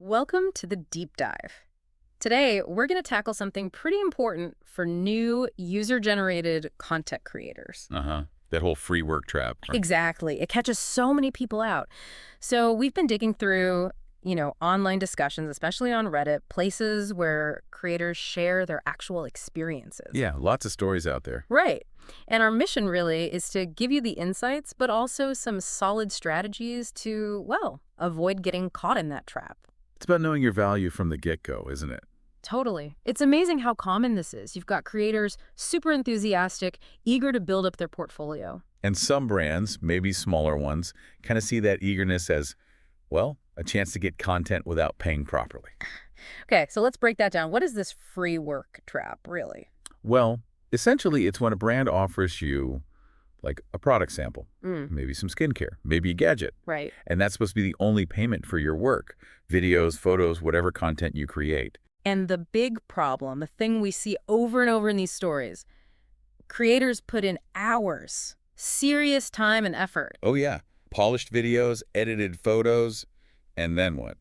Welcome to the deep dive. Today, we're going to tackle something pretty important for new user-generated content creators. Uh-huh. That whole free work trap, right? Exactly. It catches so many people out. So we've been digging through, online discussions, especially on Reddit, places where creators share their actual experiences. Yeah, lots of stories out there. Right. And our mission really is to give you the insights, but also some solid strategies to, well, avoid getting caught in that trap. It's about knowing your value from the get-go, isn't it? Totally. It's amazing how common this is. You've got creators super enthusiastic, eager to build up their portfolio. And some brands, maybe smaller ones, kind of see that eagerness as, well, a chance to get content without paying properly. Okay, so let's break that down. What is this free work trap, really? Well, essentially, it's when a brand offers you, like, a product sample, Mm, maybe some skincare, maybe a gadget, right. and that's supposed to be the only payment for your work, videos, photos, whatever content you create. And the big problem, the thing we see over and over in these stories, creators put in hours, serious time and effort. Oh, yeah. Polished videos, edited photos, and then what?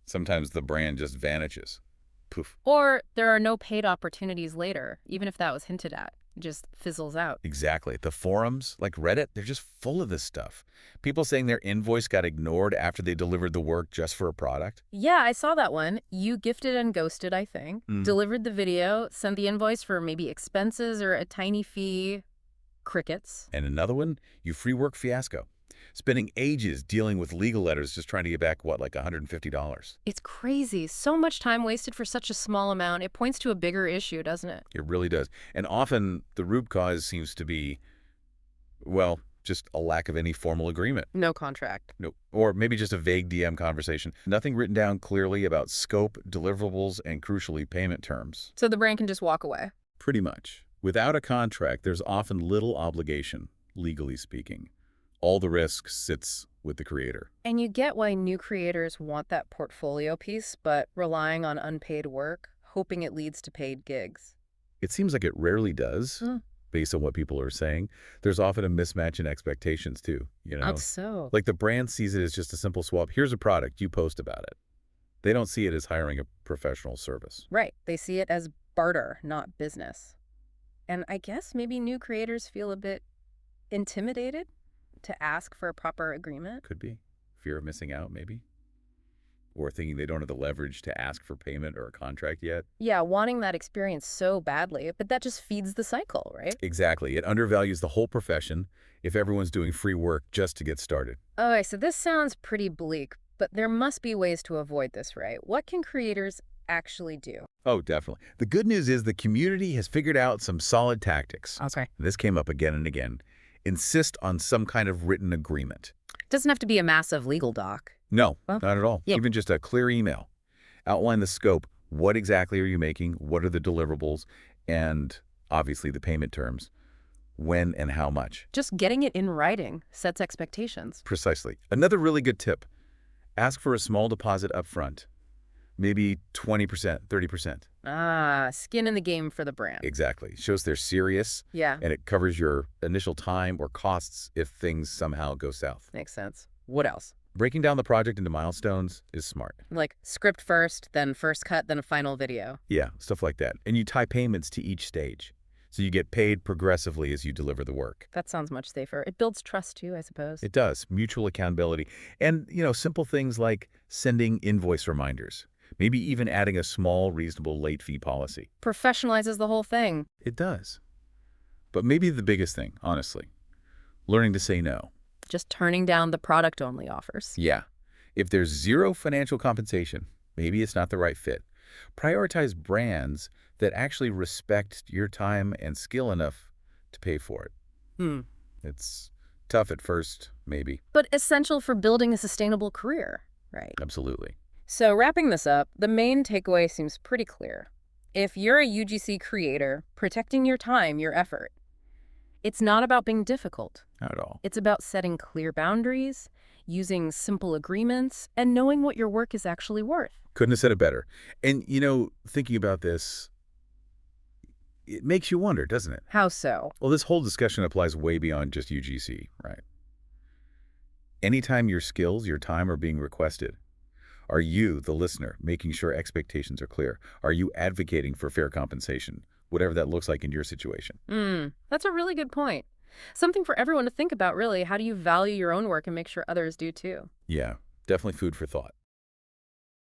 Sometimes the brand just vanishes. Poof. Or there are no paid opportunities later, even if that was hinted at. It just fizzles out. Exactly. The forums, like Reddit, they're just full of this stuff. People saying their invoice got ignored after they delivered the work just for a product. Yeah, I saw that one. You gifted and ghosted, I think. Mm. Delivered the video, sent the invoice for maybe expenses or a tiny fee. Crickets. And another one, you free work fiasco. Spending ages dealing with legal letters just trying to get back, what, like $150? It's crazy. So much time wasted for such a small amount. It points to a bigger issue, doesn't it? It really does. And often the root cause seems to be, well, just a lack of any formal agreement. No contract. No, or maybe just a vague DM conversation. Nothing written down clearly about scope, deliverables, and crucially payment terms. So the brand can just walk away. Pretty much. Without a contract, there's often little obligation, legally speaking. All the risk sits with the creator. And you get why new creators want that portfolio piece, but relying on unpaid work, hoping it leads to paid gigs. It seems like it rarely does, Hmm. based on what people are saying. There's often a mismatch in expectations, too, How so? Like the brand sees it as just a simple swap. Here's a product, you post about it. They don't see it as hiring a professional service. Right. They see it as barter, not business. And I guess maybe new creators feel a bit intimidated to ask for a proper agreement. Could be. Fear of missing out, maybe. Or thinking they don't have the leverage to ask for payment or a contract yet. Yeah, wanting that experience so badly, but that just feeds the cycle, right? Exactly. It undervalues the whole profession if everyone's doing free work just to get started. Okay, so this sounds pretty bleak, but there must be ways to avoid this, right? What can creators actually do? Oh, definitely. The good news is the community has figured out some solid tactics. Okay. This came up again and again. Insist on some kind of written agreement. It doesn't have to be a massive legal doc. No, Well, not at all. yeah. Even just a clear email. Outline the scope. What exactly are you making? What are the deliverables? And obviously the payment terms. When and how much. Just getting it in writing sets expectations. Precisely. Another really good tip. Ask for a small deposit up front. Maybe 20%, 30%. Ah, skin in the game for the brand. Exactly. Shows they're serious, Yeah, and it covers your initial time or costs if things somehow go south. makes sense. What else? Breaking down the project into milestones is smart. Like script first, then first cut, then a final video. Yeah, stuff like that. And you tie payments to each stage. So you get paid progressively as you deliver the work. That sounds much safer. It builds trust too, I suppose. It does. Mutual accountability. And, simple things like sending invoice reminders. Maybe even adding a small, reasonable late fee policy. Professionalizes the whole thing. It does. But maybe the biggest thing, honestly, learning to say no. Just turning down the product-only offers. Yeah. If there's zero financial compensation, maybe it's not the right fit. Prioritize brands that actually respect your time and skill enough to pay for it. Hmm. It's tough at first, maybe. But essential for building a sustainable career, right? Absolutely. So wrapping this up, the main takeaway seems pretty clear. If you're a UGC creator, protecting your time, your effort, it's not about being difficult. Not at all. It's about setting clear boundaries, using simple agreements, and knowing what your work is actually worth. Couldn't have said it better. And, thinking about this, it makes you wonder, doesn't it? How so? Well, this whole discussion applies way beyond just UGC, right? Anytime your skills, your time are being requested, Are you, the listener, making sure expectations are clear? Are you advocating for fair compensation, whatever that looks like in your situation? That's a really good point. Something for everyone to think about, really. How do you value your own work and make sure others do too? Yeah, definitely food for thought.